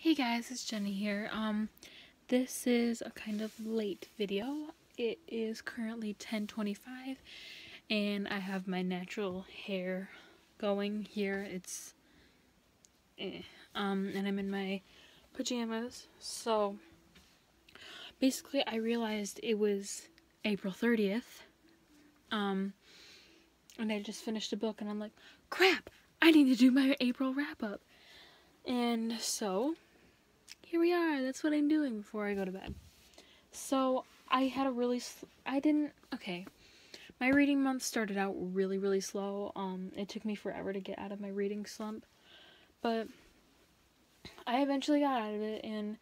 Hey guys, it's Jenny here. This is a kind of late video. It is currently 10:25 and I have my natural hair going here. It's and I'm in my pajamas. So basically I realized it was April 30th. And I just finished a book and I'm like, crap, I need to do my April wrap up. And so here we are. That's what I'm doing before I go to bed. So I had a really, my reading month started out really slow. It took me forever to get out of my reading slump, but I eventually got out of it, and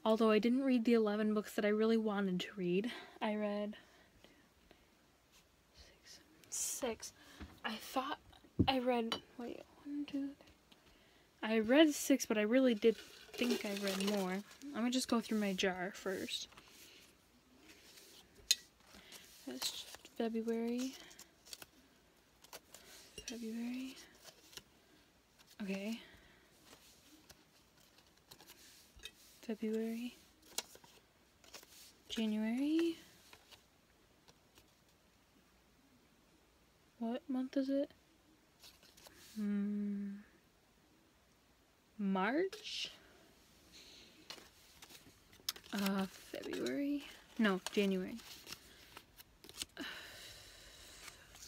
although I didn't read the 11 books that I really wanted to read, I read six. I thought I read, I read 6, but I really did think I read more. I'm gonna just go through my jar first. That's February. Okay. February. January. What month is it? March? February? No, January.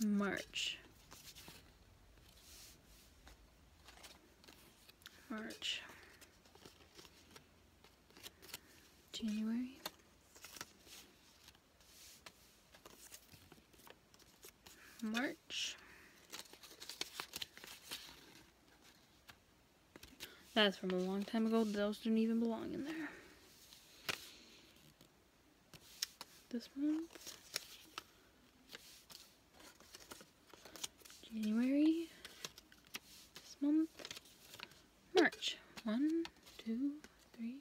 March. January. March. That's from a long time ago. Those don't even belong in there. This month. January. This month. March. 1, 2, 3.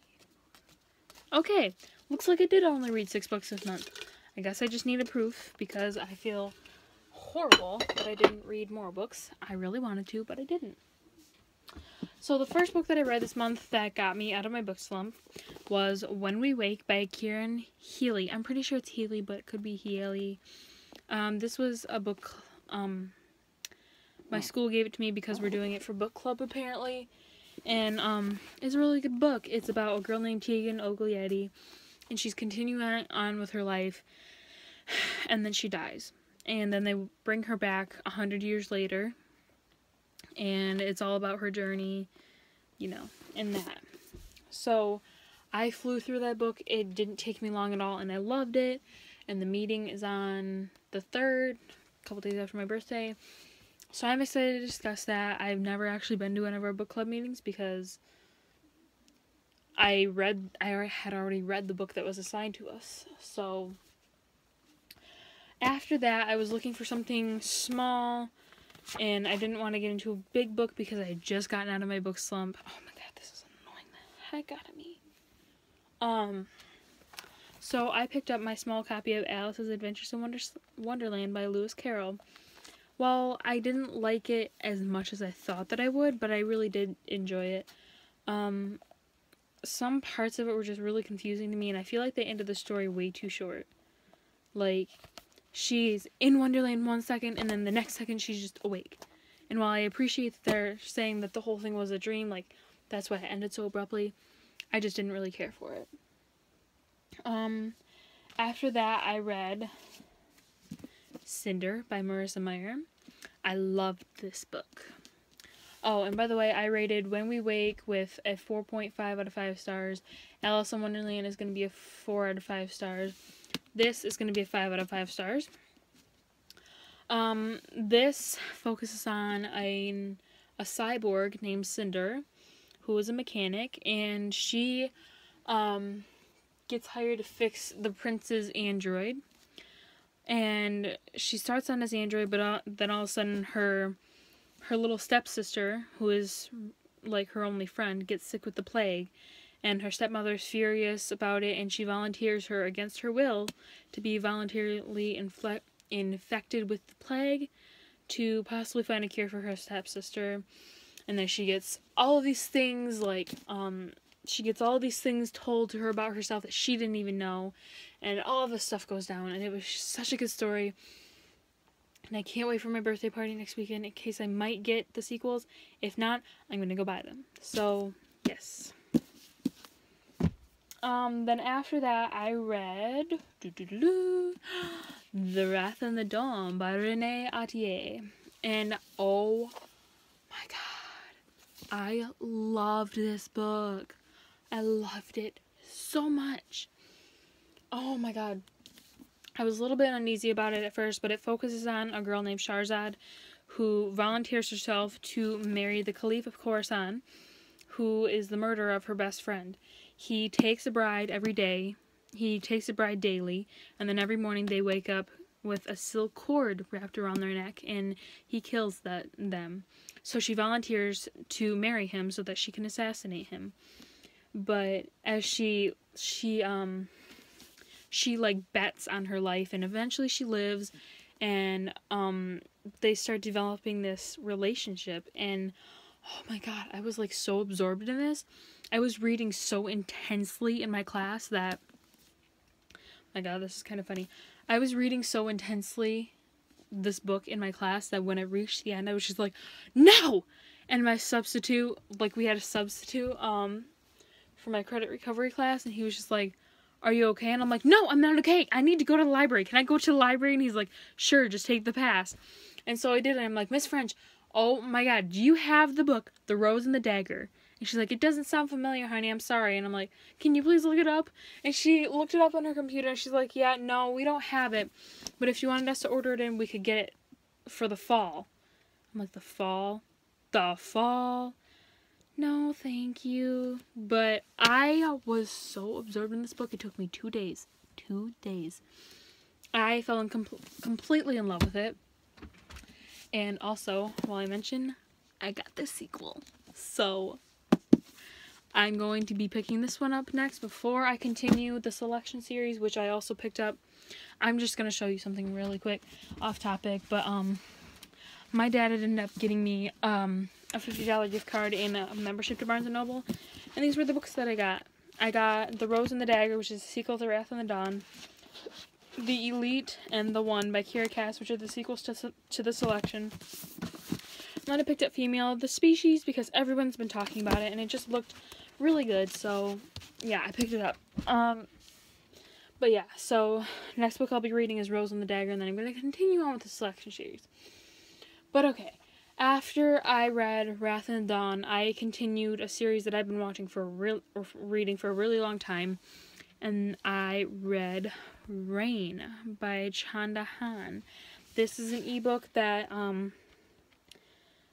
Okay, looks like I did only read 6 books this month. I guess I just need a proof because I feel horrible that I didn't read more books. I really wanted to, but I didn't. So the first book that I read this month that got me out of my book slump was When We Wake by Kieran Healy. I'm pretty sure it's Healy, but it could be Healy. This was a book, my school gave it to me because we're doing it for book club apparently. And it's a really good book. It's about a girl named Tegan Ogilvy, and she's continuing on with her life, and then she dies. And then they bring her back 100 years later, and it's all about her journey, and that. So I flew through that book. It didn't take me long at all, and I loved it. And the meeting is on the 3rd, a couple days after my birthday. So I'm excited to discuss that. I've never actually been to one of our book club meetings because I had already read the book that was assigned to us. So after that, I was looking for something small, and I didn't want to get into a big book because I had just gotten out of my book slump. Oh my god, this is annoying the heck out of me. So I picked up my small copy of Alice's Adventures in Wonderland by Lewis Carroll. Well, I didn't like it as much as I thought that I would, but I really did enjoy it. Some parts of it were just really confusing to me, and I feel like they ended the story way too short. Like, she's in Wonderland 1 second, and then the next second she's just awake. And while I appreciate that they're saying that the whole thing was a dream, like, that's why it ended so abruptly, I just didn't really care for it. After that, I read Cinder by Marissa Meyer. I loved this book. Oh, and by the way, I rated When We Wake with a 4.5 out of 5 stars. Alice in Wonderland is going to be a 4 out of 5 stars. This is going to be a 5 out of 5 stars. This focuses on a cyborg named Cinder, who is a mechanic, and she gets hired to fix the prince's android. And she starts on as android, but then all of a sudden her little stepsister, who is like her only friend, gets sick with the plague, and her stepmother's furious about it, and she volunteers her against her will to be voluntarily infected with the plague to possibly find a cure for her stepsister. And then she gets all of these things like she gets all these things told to her about herself that she didn't even know, and all of this stuff goes down, and it was such a good story. And I can't wait for my birthday party next weekend in case I might get the sequels. If not, I'm going to go buy them. So, yes. Then after that, I read The Wrath and the Dawn by Renee Ahdieh. And oh my god, I loved this book. I loved it so much. Oh my god. I was a little bit uneasy about it at first, but it focuses on a girl named Shahrazad who volunteers herself to marry the Caliph of Khorasan, who is the murderer of her best friend. He takes a bride every day. He takes a bride daily, and then every morning they wake up with a silk cord wrapped around their neck, and he kills them. So she volunteers to marry him so that she can assassinate him. But as she like bets on her life, and eventually she lives, and they start developing this relationship, and oh my god, I was like so absorbed in this. I was reading so intensely in my class that, my god, this is kind of funny. I was reading so intensely this book in my class that when it reached the end, I was just like, no! And my substitute, like, we had a substitute for my credit recovery class, and he was just like, are you okay? And I'm like, no, I'm not okay. I need to go to the library. Can I go to the library? And he's like, sure, just take the pass. And so I did, and I'm like, Miss French, oh my god, do you have the book, The Rose and the Dagger? And she's like, it doesn't sound familiar, honey, I'm sorry. And I'm like, can you please look it up? And she looked it up on her computer, and she's like, yeah, no, we don't have it. But if you wanted us to order it in, we could get it for the fall. I'm like, the fall? The fall? No, thank you. But I was so absorbed in this book, it took me 2 days. 2 days. I fell completely in love with it. And also, while I mention, I got the sequel. So, I'm going to be picking this one up next before I continue the selection series, which I also picked up. I'm just going to show you something really quick, off topic, but, my dad had ended up getting me, a $50 gift card and a membership to Barnes & Noble, and these were the books that I got. I got The Rose and the Dagger, which is the sequel to Wrath and the Dawn, The Elite and The One by Kiera Cass, which are the sequels to the selection. Then I picked up Female of the Species because everyone's been talking about it, and it just looked really good, so yeah, I picked it up. But yeah, so next book I'll be reading is Rose and the Dagger, and then I'm going to continue on with the selection series. But okay. After I read Wrath and Dawn, I continued a series that I've been watching reading for a really long time, and I read Rain by Chanda Han. This is an ebook that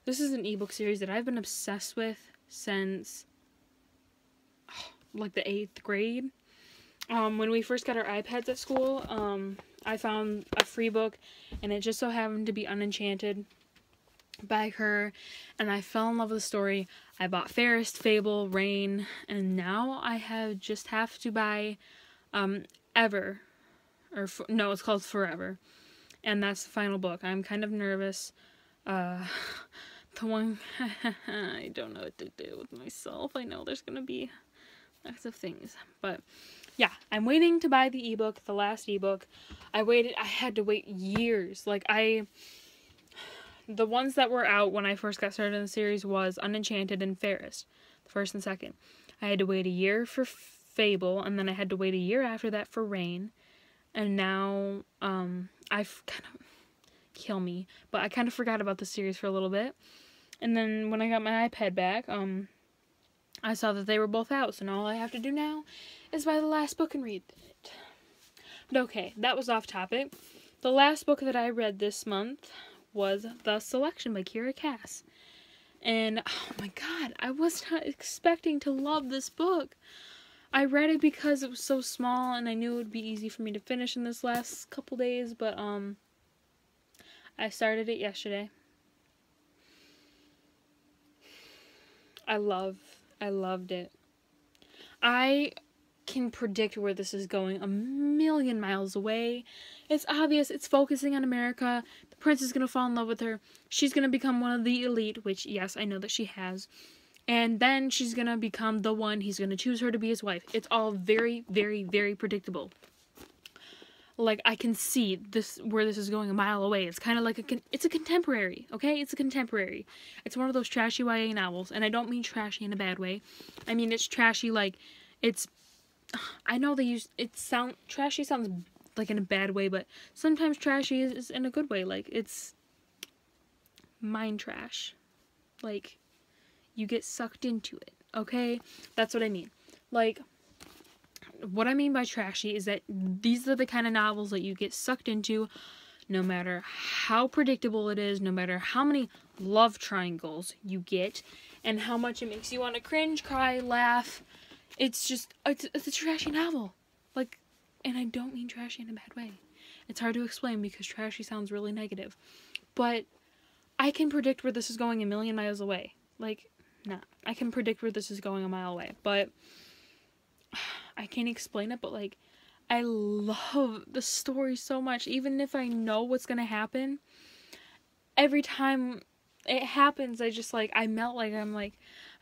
this is an ebook series that I've been obsessed with since like the 8th grade. When we first got our iPads at school, I found a free book, and it just so happened to be Unenchanted by her, and I fell in love with the story. I bought Fairest, Fable, Rain, and now I have to buy Ever, no, it's called Forever, and that's the final book. I'm kind of nervous. The one I don't know what to do with myself. I know there's gonna be lots of things, but yeah, I'm waiting to buy the ebook, the last ebook. I had to wait years. Like, the ones that were out when I first got started in the series was Unenchanted and Fairest, the first and second. I had to wait a year for Fable, and then I had to wait a year after that for Rain, and now, I've kind of, kill me, but I kind of forgot about the series for a little bit, and then when I got my iPad back, I saw that they were both out, so now all I have to do now is buy the last book and read it. But okay, that was off topic. The last book that I read this month was The Selection by Kiera Cass. And, oh my god, I was not expecting to love this book. I read it because it was so small, and I knew it would be easy for me to finish in this last couple days, but, I started it yesterday. I loved it. I can predict where this is going a million miles away. It's obvious. It's focusing on America. The prince is going to fall in love with her. She's going to become one of the elite, which, yes, I know that she has. And then she's gonna become the one. He's gonna choose her to be his wife. It's all very, very, very predictable. Like, I can see this, where this is going a mile away. It's kind of like it's a contemporary, okay? It's a contemporary. It's one of those trashy YA novels, and I don't mean trashy in a bad way. I mean, it's trashy, like, it's, I know trashy sounds like in a bad way, but sometimes trashy is in a good way. Like, it's mind trash. Like, you get sucked into it, okay? That's what I mean. Like, what I mean by trashy is that these are the kind of novels that you get sucked into, no matter how predictable it is, no matter how many love triangles you get, and how much it makes you want to cringe, cry, laugh. It's just, it's a trashy novel. Like, and I don't mean trashy in a bad way. It's hard to explain because trashy sounds really negative. But I can predict where this is going a million miles away. Like, nah, I can predict where this is going a mile away. But I can't explain it, but, like, I love the story so much. Even if I know what's gonna happen, every time it happens, I just, like, I melt. Like, I'm like,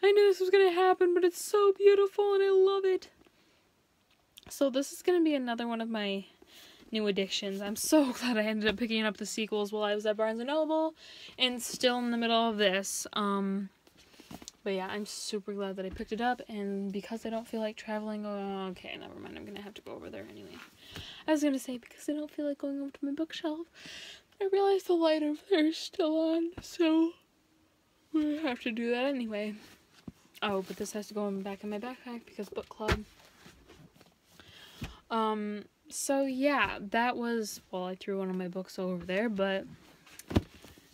I knew this was gonna happen, but it's so beautiful and I love it. So this is gonna be another one of my new addictions. I'm so glad I ended up picking up the sequels while I was at Barnes & Noble and still in the middle of this. But yeah, I'm super glad that I picked it up, and because I don't feel like traveling, okay, never mind, I'm gonna have to go over there anyway. I was gonna say, because I don't feel like going over to my bookshelf, I realized the light over there is still on, so we have to do that anyway. Oh, but this has to go back in my backpack because book club. So yeah, that was, well, I threw one of my books over there, but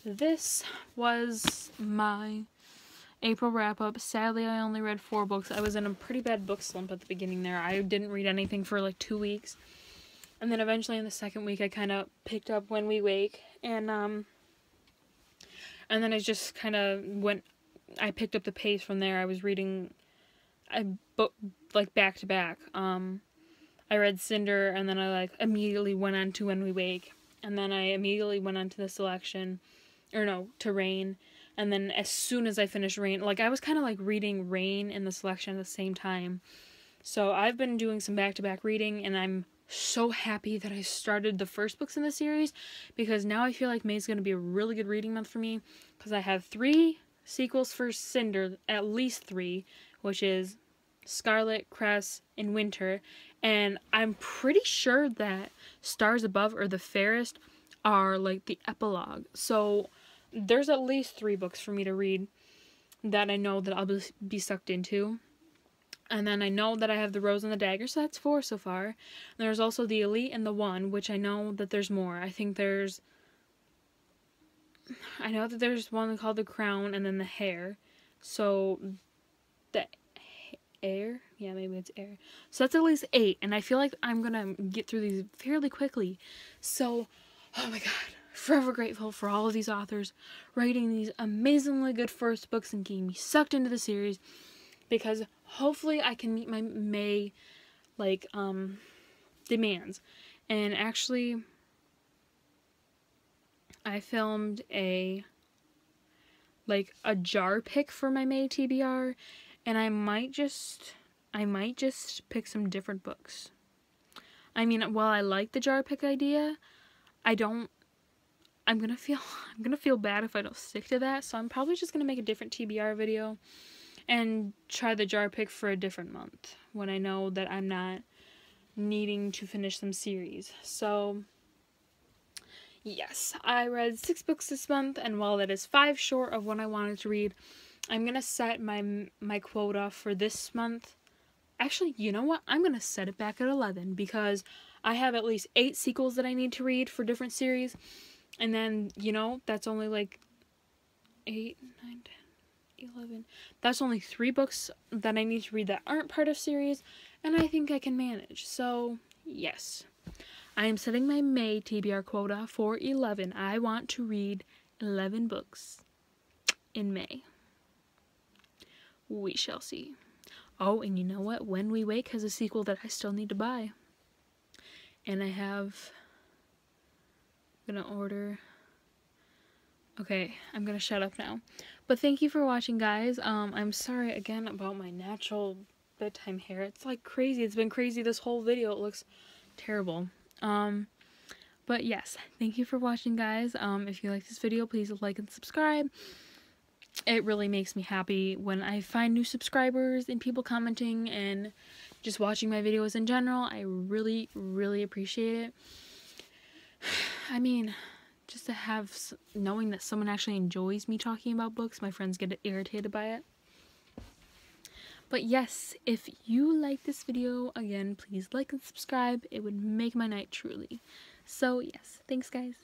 this was my April wrap-up. Sadly, I only read 4 books. I was in a pretty bad book slump at the beginning there. I didn't read anything for like 2 weeks. And then eventually in the second week, I kind of picked up When We Wake. And then I just kind of I picked up the pace from there. I was reading like back to back. I read Cinder, and then I like immediately went on to When We Wake. And then I immediately went on to The Selection. Or no, to Rain. And then as soon as I finished Rain, like, I was kind of like reading Rain and The Selection at the same time. So I've been doing some back-to-back reading, and I'm so happy that I started the first books in the series, because now I feel like May's going to be a really good reading month for me, because I have 3 sequels for Cinder, at least 3, which is Scarlet, Cress, and Winter, and I'm pretty sure that Stars Above or The Fairest are like the epilogue. So there's at least 3 books for me to read that I know that I'll be sucked into. And then I know that I have The Rose and the Dagger, so that's 4 so far. And there's also The Elite and The One, which I know that there's more. I know that there's one called The Crown and then The Hair. So, the Air? Yeah, maybe it's Air. So that's at least 8, and I feel like I'm gonna get through these fairly quickly. So, oh my god. Forever grateful for all of these authors writing these amazingly good first books and getting me sucked into the series, because hopefully I can meet my May, like, demands. And actually, I filmed a jar pick for my May TBR, and I might just pick some different books. I mean, while I like the jar pick idea, I'm gonna feel bad if I don't stick to that, so I'm probably just gonna make a different TBR video and try the jar pick for a different month when I know that I'm not needing to finish some series. So yes, I read 6 books this month, and while that is 5 short of what I wanted to read, I'm gonna set my quota for this month. Actually, you know what? I'm gonna set it back at 11, because I have at least 8 sequels that I need to read for different series. And then, you know, that's only like 8, 9, 10, 11. That's only 3 books that I need to read that aren't part of series, and I think I can manage. So, yes. I am setting my May TBR quota for 11. I want to read 11 books in May. We shall see. Oh, and you know what? When We Wake has a sequel that I still need to buy. And I'm gonna order Okay, I'm gonna shut up now. But thank you for watching, guys. I'm sorry again about my natural bedtime hair. It's like crazy. It's been crazy this whole video. It looks terrible. But yes, thank you for watching, guys. If you like this video, please like and subscribe. It really makes me happy when I find new subscribers and people commenting and just watching my videos in general. I really, really appreciate it. I mean, just to have, knowing that someone actually enjoys me talking about books. My friends get irritated by it. But yes, if you like this video, again, please like and subscribe. It would make my night truly. So yes, thanks guys.